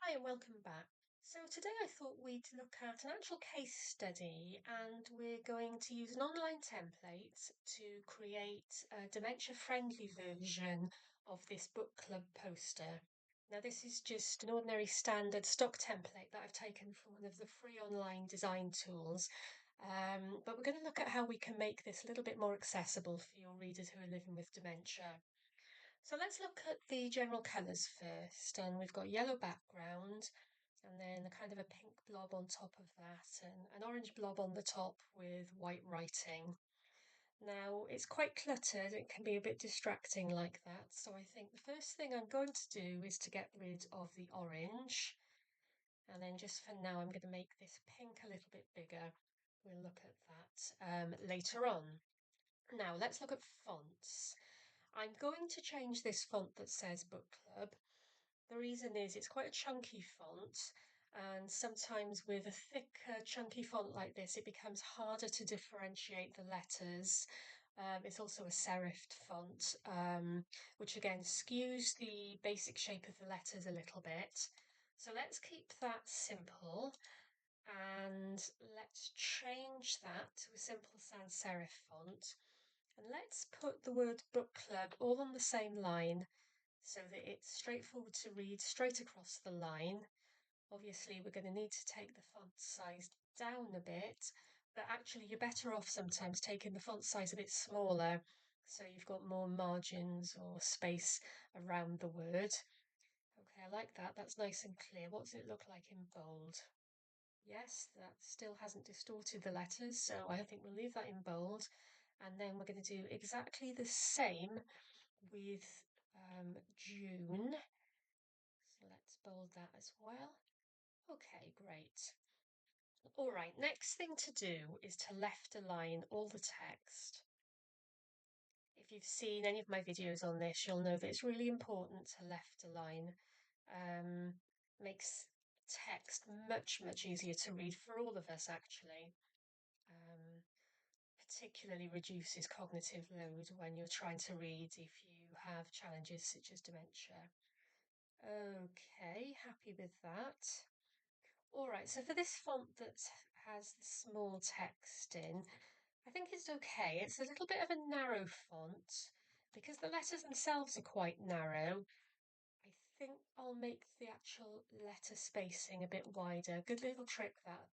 Hi and welcome back. So today I thought we'd look at an actual case study, and we're going to use an online template to create a dementia-friendly version of this book club poster. Now this is just an ordinary standard stock template that I've taken from one of the free online design tools. But we're going to look at how we can make this a little bit more accessible for your readers who are living with dementia. So let's look at the general colours first, and we've got yellow background and then a kind of a pink blob on top of that and an orange blob on the top with white writing. Now it's quite cluttered, it can be a bit distracting like that, so I think the first thing I'm going to do is to get rid of the orange, and then just for now I'm going to make this pink a little bit bigger. We'll look at that later on. Now let's look at fonts. I'm going to change this font that says Book Club. The reason is it's quite a chunky font, and sometimes with a thicker, chunky font like this, it becomes harder to differentiate the letters. It's also a serifed font, which again skews the basic shape of the letters a little bit. So let's keep that simple, and let's change that to a simple sans serif font. And let's put the word book club all on the same line so that it's straightforward to read straight across the line. Obviously, we're going to need to take the font size down a bit, but actually you're better off sometimes taking the font size a bit smaller so you've got more margins or space around the word. Okay, I like that. That's nice and clear. What does it look like in bold? Yes, that still hasn't distorted the letters, so I think we'll leave that in bold. And then we're going to do exactly the same with June. So let's bold that as well. Okay, great. All right, next thing to do is to left align all the text. If you've seen any of my videos on this, you'll know that it's really important to left align. Makes text much easier to read for all of us, actually. Um, Particularly reduces cognitive load when you're trying to read if you have challenges such as dementia. Okay, happy with that. All right, so for this font that has the small text in, I think it's okay. It's a little bit of a narrow font because the letters themselves are quite narrow. I think I'll make the actual letter spacing a bit wider. Good little trick that.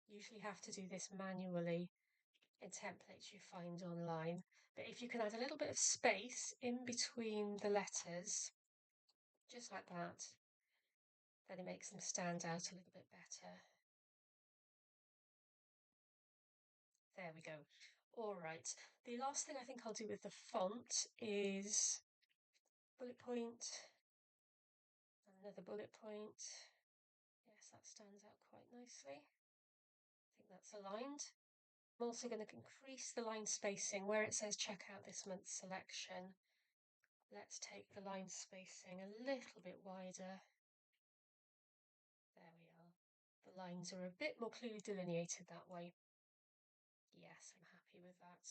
Usually have to do this manually in templates you find online. But if you can add a little bit of space in between the letters, just like that, then it makes them stand out a little bit better. There we go. All right. The last thing I think I'll do with the font is bullet point, another bullet point. Yes, that stands out quite nicely. I think that's aligned. I'm also going to increase the line spacing where it says check out this month's selection. Let's take the line spacing a little bit wider. There we are. The lines are a bit more clearly delineated that way. Yes, I'm happy with that.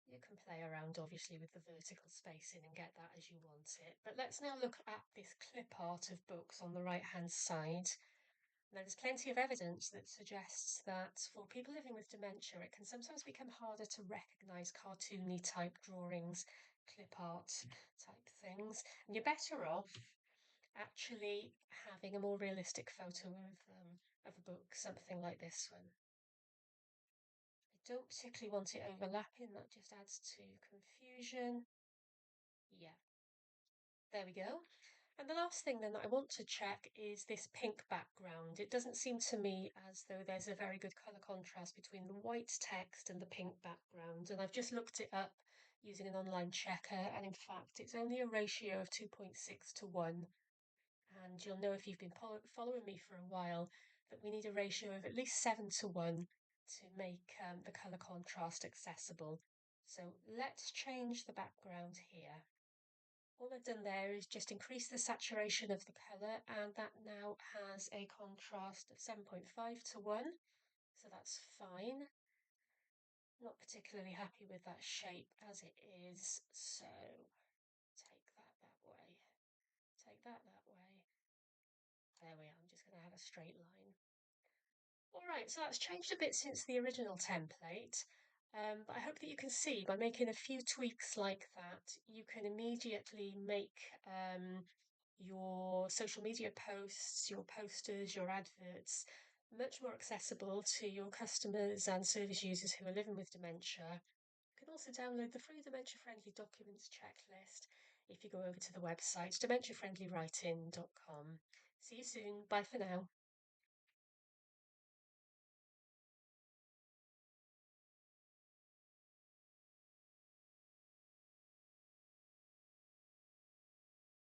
You can play around obviously with the vertical spacing and get that as you want it. But let's now look at this clip art of books on the right hand side. Now, there's plenty of evidence that suggests that for people living with dementia, it can sometimes become harder to recognise cartoony type drawings, clip art type things. And you're better off actually having a more realistic photo of a book, something like this one. I don't particularly want it overlapping, that just adds to confusion. Yeah, there we go. And the last thing then that I want to check is this pink background. It doesn't seem to me as though there's a very good colour contrast between the white text and the pink background. And I've just looked it up using an online checker, and in fact, it's only a ratio of 2.6 to 1. And you'll know if you've been following me for a while that we need a ratio of at least 7 to 1 to make the colour contrast accessible. So let's change the background here. All I've done there is just increase the saturation of the colour, and that now has a contrast of 7.5 to 1, so that's fine. Not particularly happy with that shape as it is, so take that way, take that way. There we are. I'm just going to have a straight line. All right, so that's changed a bit since the original template, but I hope that you can see by making a few tweaks like that, you can immediately make your social media posts, your posters, your adverts much more accessible to your customers and service users who are living with dementia. You can also download the free dementia-friendly documents checklist if you go over to the website dementiafriendlywriting.com. See you soon. Bye for now.